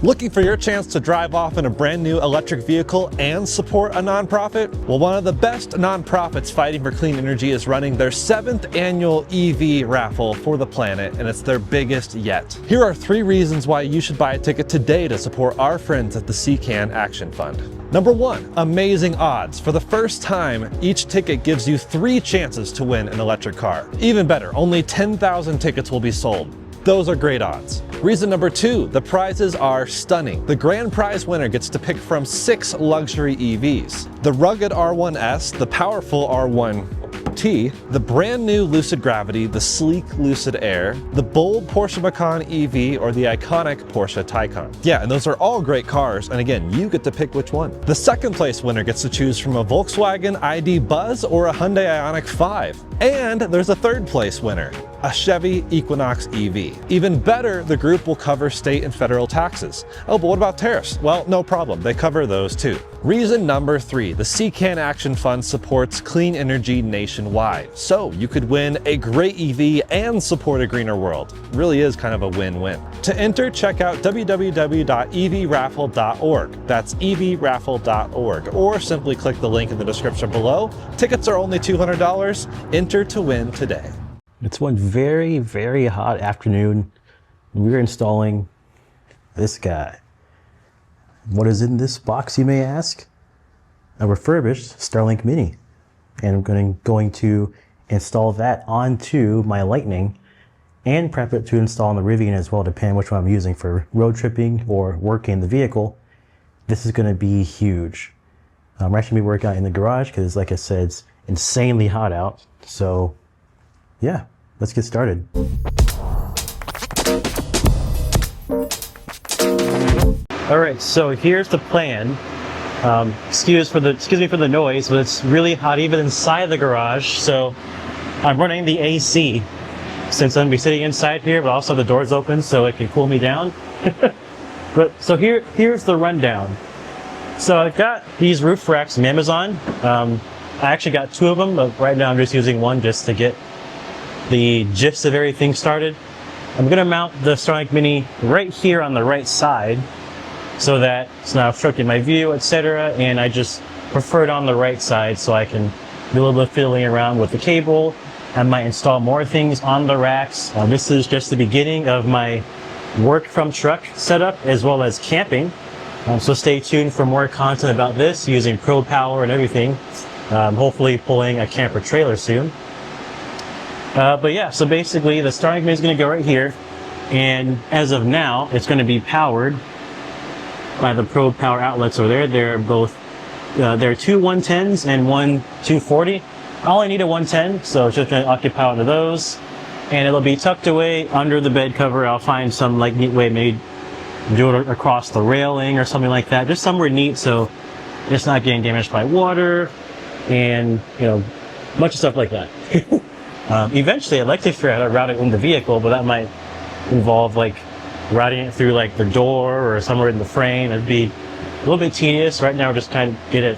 Looking for your chance to drive off in a brand new electric vehicle and support a nonprofit? Well, one of the best nonprofits fighting for clean energy is running their 7th annual EV raffle for the planet, and it's their biggest yet. Here are 3 reasons why you should buy a ticket today to support our friends at the CCAN Action Fund. Number 1, amazing odds. For the first time, each ticket gives you 3 chances to win an electric car. Even better, only 10,000 tickets will be sold. Those are great odds. Reason number 2, the prizes are stunning. The grand prize winner gets to pick from 6 luxury EVs. The rugged R1S, the powerful R1T, the brand new Lucid Gravity, the sleek Lucid Air, the bold Porsche Macan EV, or the iconic Porsche Taycan. Yeah, and those are all great cars, and again, you get to pick which one. The second place winner gets to choose from a Volkswagen ID Buzz or a Hyundai Ioniq 5. And there's a third place winner, a Chevy Equinox EV. Even better, the group will cover state and federal taxes. Oh, but what about tariffs? Well, no problem, they cover those too. Reason number 3, the CCAN Action Fund supports clean energy nationwide. So you could win a great EV and support a greener world. It really is kind of a win-win. To enter, check out www.evraffle.org. That's evraffle.org, or simply click the link in the description below. Tickets are only $200. Enter to win today. It's one very, very hot afternoon. We're installing this guy. What is in this box, you may ask? A refurbished Starlink Mini. And I'm going to install that onto my Lightning and prep it to install on the Rivian as well, depending on which one I'm using for road tripping or working in the vehicle. This is going to be huge. We're actually going to be working out in the garage because, like I said, it's insanely hot out. So yeah, let's get started. All right, so here's the plan. Excuse me for the noise, but it's really hot even inside the garage. So I'm running the AC since I'm gonna be sitting inside here, but also the doors open so it can cool me down. So here's the rundown. So I've got these roof racks from Amazon. I actually got 2 of them, but right now I'm just using one just to get the gist of everything started. I'm gonna mount the Starlink Mini right here on the right side so that it's not obstructing my view, etc. And I just prefer it on the right side so I can do a little bit of fiddling around with the cable. I might install more things on the racks. This is just the beginning of my work from truck setup as well as camping. So stay tuned for more content about this using Pro Power and everything. Hopefully pulling a camper trailer soon. But yeah, so basically the Starlink Mini is going to go right here, and as of now it's going to be powered by the Pro Power outlets over there. They're both there are 2 110s and 1 240. I only need a 110, so it's just going to occupy one of those, and it'll be tucked away under the bed cover. I'll find some like neat way maybe do it across the railing or something like that, just somewhere neat so it's not getting damaged by water and, you know, a bunch of stuff like that. Eventually I'd like to figure out how to route it in the vehicle, but that might involve like routing it through like the door or somewhere in the frame. It'd be a little bit tedious. Right now we're just kind of get it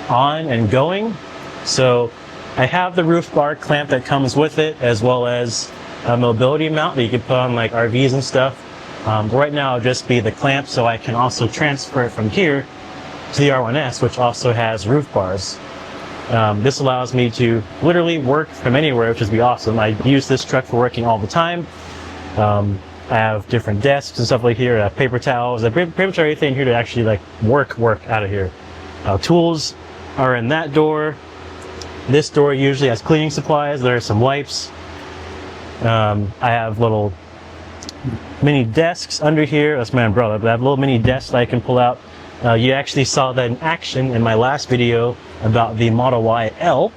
on and going. So I have the roof bar clamp that comes with it, as well as a mobility mount that you can put on like RVs and stuff. Right now it'll just be the clamp, so I can also transfer it from here to the R1S, which also has roof bars. This allows me to literally work from anywhere, which would be awesome. I use this truck for working all the time. I have different desks and stuff like here. I have paper towels. I pretty much everything here to actually like work out of here. Tools are in that door. This door usually has cleaning supplies. There are some wipes. I have little mini desks under here. That's my umbrella, but I have little mini desks that I can pull out. You actually saw that in action in my last video about the Model Y L,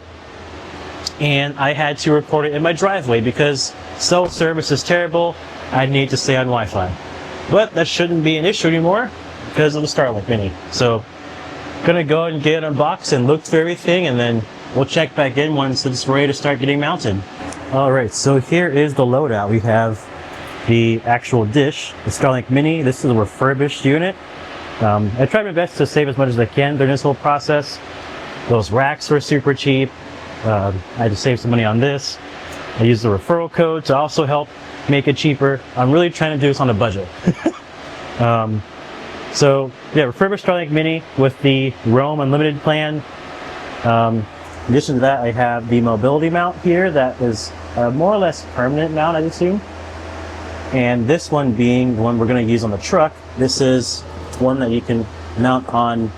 and I had to record it in my driveway because cell service is terrible. I need to stay on Wi-Fi, but that shouldn't be an issue anymore because of the Starlink Mini. So gonna go ahead and get it unboxed and look through everything, and then we'll check back in once it's ready to start getting mounted. All right, so here is the loadout. We have the actual dish, the Starlink Mini. This is a refurbished unit. I tried my best to save as much as I can during this whole process. Those racks were super cheap. I had to save some money on this. I used the referral code to also help make it cheaper. I'm really trying to do this on a budget. So yeah, refurbished Starlink Mini with the Roam Unlimited plan. In addition to that, I have the mobility mount here that is a more or less permanent mount, I assume. And this one being the one we're going to use on the truck. This is one that you can mount on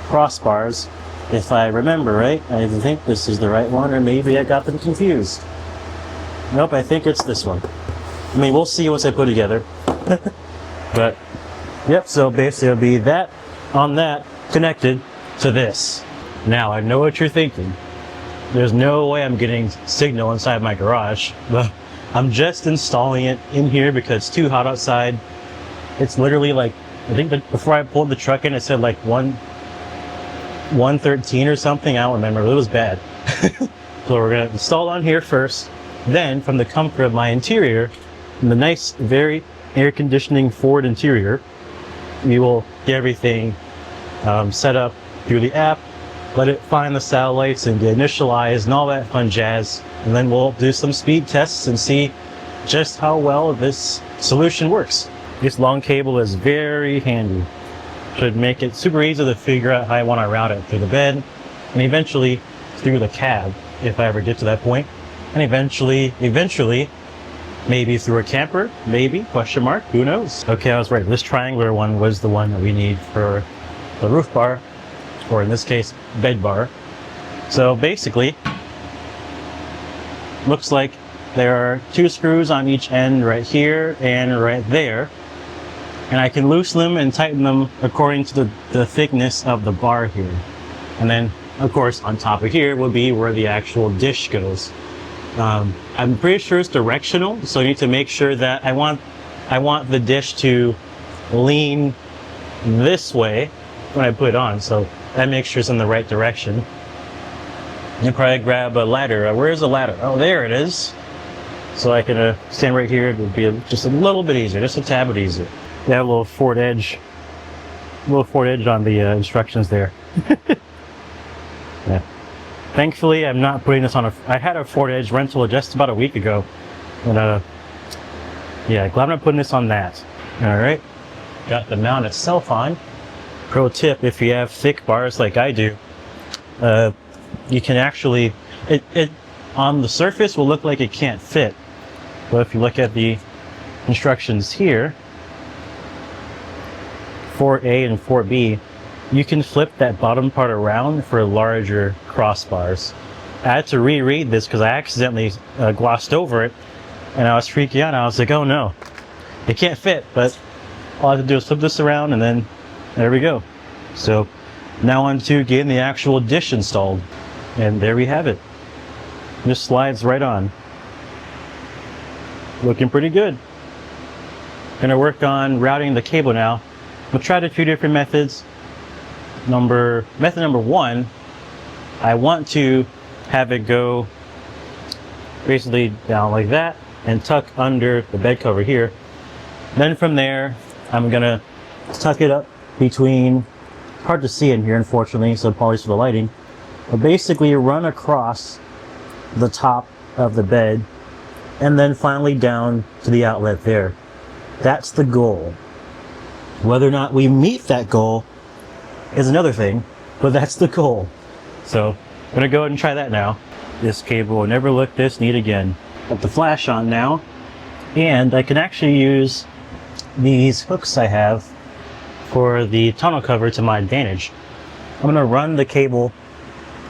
crossbars, if I remember right. I think this is the right one, or maybe I got them confused. Nope, I think it's this one. I mean, we'll see once I put it together. But, yep, so basically it'll be that on that connected to this. Now, I know what you're thinking. There's no way I'm getting signal inside my garage, but I'm just installing it in here because it's too hot outside. It's literally like, I think that before I pulled the truck in, it said like 113 or something. I don't remember. It was bad. So we're going to install on here first. Then, from the comfort of my interior, in the nice, very air conditioning Ford interior, we will get everything set up through the app, let it find the satellites and get initialized and all that fun jazz. And then we'll do some speed tests and see just how well this solution works. This long cable is very handy. Should make it super easy to figure out how I want to route it through the bed and eventually through the cab if I ever get to that point. And eventually, maybe through a camper, maybe, question mark, who knows? Okay, I was right. This triangular one was the one that we need for the roof bar, or in this case, bed bar. So basically, looks like there are 2 screws on each end right here and right there. And I can loosen them and tighten them according to the thickness of the bar here. And then, of course, on top of here will be where the actual dish goes. I'm pretty sure it's directional, so I need to make sure that I want the dish to lean this way when I put it on, so that makes sure it's in the right direction. And probably grab a ladder. Where's the ladder? Oh, there it is. So I can stand right here. It would be just a little bit easier, just a tad bit easier. They have a little Ford edge on the instructions there. Yeah. Thankfully, I'm not putting this on I had a Ford Edge rental just about a week ago. And yeah, glad I'm not putting this on that. All right. Got the mount itself on. Pro tip, if you have thick bars like I do, you can actually, it on the surface will look like it can't fit. But if you look at the instructions here, 4A and 4B, you can flip that bottom part around for larger crossbars. I had to reread this because I accidentally glossed over it, and I was freaking out. I was like, oh no, it can't fit, but all I have to do is flip this around, and then there we go. So now on to getting the actual dish installed, and there we have it. Just slides right on. Looking pretty good. Gonna work on routing the cable now. We'll try a few different methods. Method number 1, I want to have it go basically down like that and tuck under the bed cover here. Then from there, I'm gonna tuck it up between, hard to see in here unfortunately, so apologies for the lighting, but basically run across the top of the bed and then finally down to the outlet there. That's the goal. Whether or not we meet that goal is another thing, but that's the goal. So I'm gonna go ahead and try that now. This cable will never look this neat again. Put the flash on now, and I can actually use these hooks I have for the tonneau cover to my advantage. I'm gonna run the cable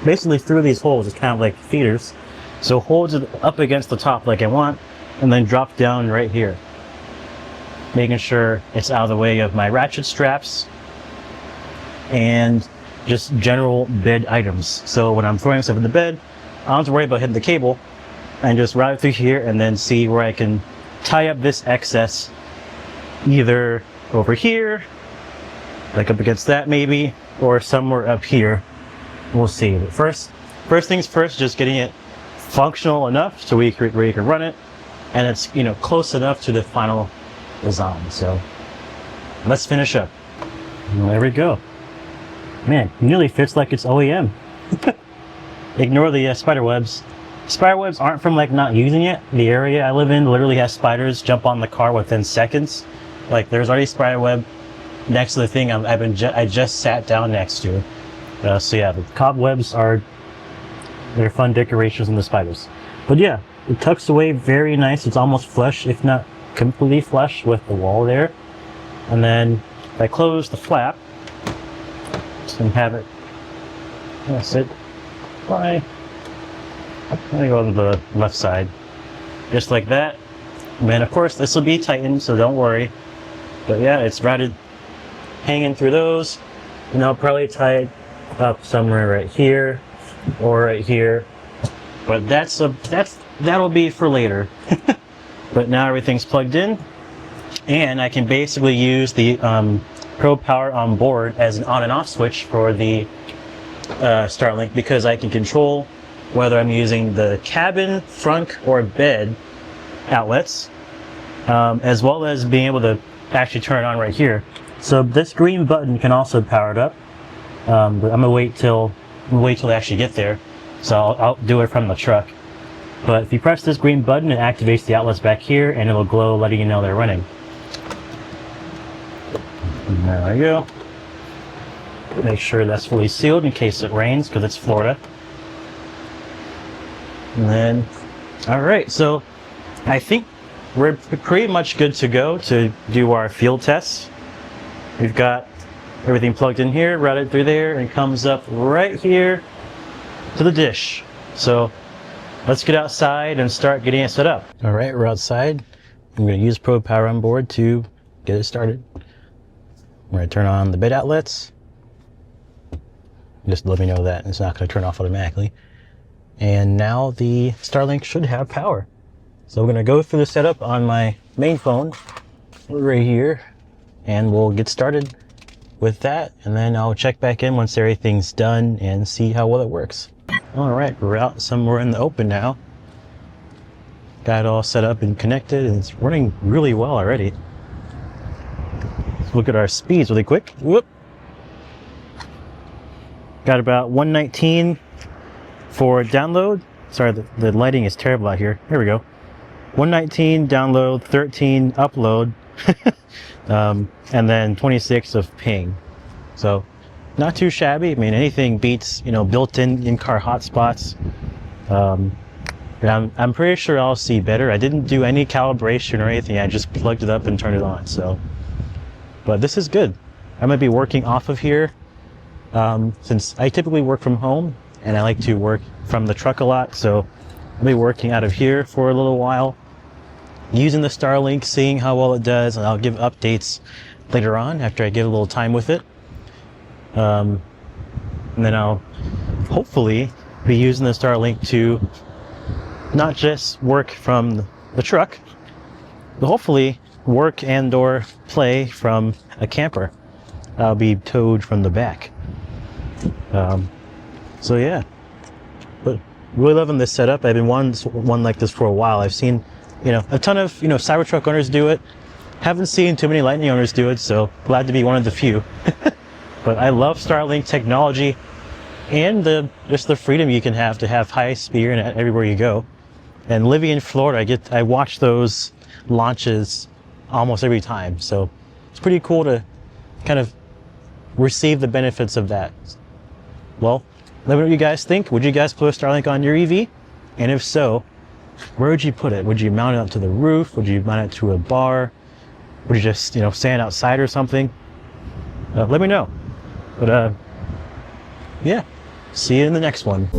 basically through these holes. It's kind of like feeders, so holds it up against the top like I want, and then drop down right here, making sure it's out of the way of my ratchet straps and just general bed items. So when I'm throwing stuff in the bed, I don't have to worry about hitting the cable, and just route it through here and then see where I can tie up this excess, either over here, like up against that maybe, or somewhere up here. We'll see. But first things first, just getting it functional enough so where you can run it, and it's, you know, close enough to the final design. So let's finish up. Well, there we go. Man, it nearly fits like it's OEM. Ignore the spider webs. Spider webs aren't from like not using it. The area I live in literally has spiders jump on the car within seconds. Like there's already spider web next to the thing I just sat down next to. So yeah, the cobwebs they're fun decorations in the spiders. But yeah, it tucks away very nice. It's almost flush, if not completely flush with the wall there. And then if I close the flap, just gonna have it sit by. I'm gonna go to the left side, just like that. And then of course this will be tightened, so don't worry. But yeah, it's routed, hanging through those, and I'll probably tie it up somewhere right here or right here. But that'll be for later. But now everything's plugged in, and I can basically use the Pro Power on board as an on and off switch for the Starlink, because I can control whether I'm using the cabin, front, or bed outlets, as well as being able to actually turn it on right here. So this green button can also power it up, but I'm gonna wait till they actually get there. So I'll do it from the truck. But if you press this green button, it activates the outlets back here, and it'll glow, letting you know they're running. And there I go. Make sure that's fully sealed in case it rains, because it's Florida. And then, all right, so I think we're pretty much good to go to do our field tests. We've got everything plugged in here, routed through there, and it comes up right here to the dish. So let's get outside and start getting it set up. All right, we're outside. I'm going to use Pro Power on board to get it started. I'm going to turn on the bed outlets. Just let me know that it's not going to turn off automatically. And now the Starlink should have power. So we're going to go through the setup on my main phone right here, and we'll get started with that, and then I'll check back in once everything's done and see how well it works. All right, we're out somewhere in the open now. Got it all set up and connected, and it's running really well already. Let's look at our speeds really quick. Whoop. Got about 119 for download. Sorry, the lighting is terrible out here. Here we go. 119 download, 13 upload, and then 26 of ping. So not too shabby. I mean, anything beats, built-in in-car hotspots. I'm pretty sure I'll see better. I didn't do any calibration or anything. I just plugged it up and turned it on. So, but this is good. I'm gonna be working off of here, since I typically work from home and I like to work from the truck a lot. So I'll be working out of here for a little while, using the Starlink, seeing how well it does, and I'll give updates later on after I get a little time with it. And then I'll hopefully be using the Starlink to not just work from the truck, but hopefully work and or play from a camper. I'll be towed from the back. So yeah, but really loving this setup. I've been wanting one like this for a while. I've seen, a ton of, Cybertruck owners do it. Haven't seen too many Lightning owners do it, so glad to be one of the few. But I love Starlink technology and just the freedom you can have to have high speed internet everywhere you go. And living in Florida, I watch those launches almost every time. So it's pretty cool to kind of receive the benefits of that. Well, let me know what you guys think. Would you guys put a Starlink on your EV? And if so, where would you put it? Would you mount it up to the roof? Would you mount it to a bar? Would you just, stand outside or something? Let me know. But yeah, see you in the next one.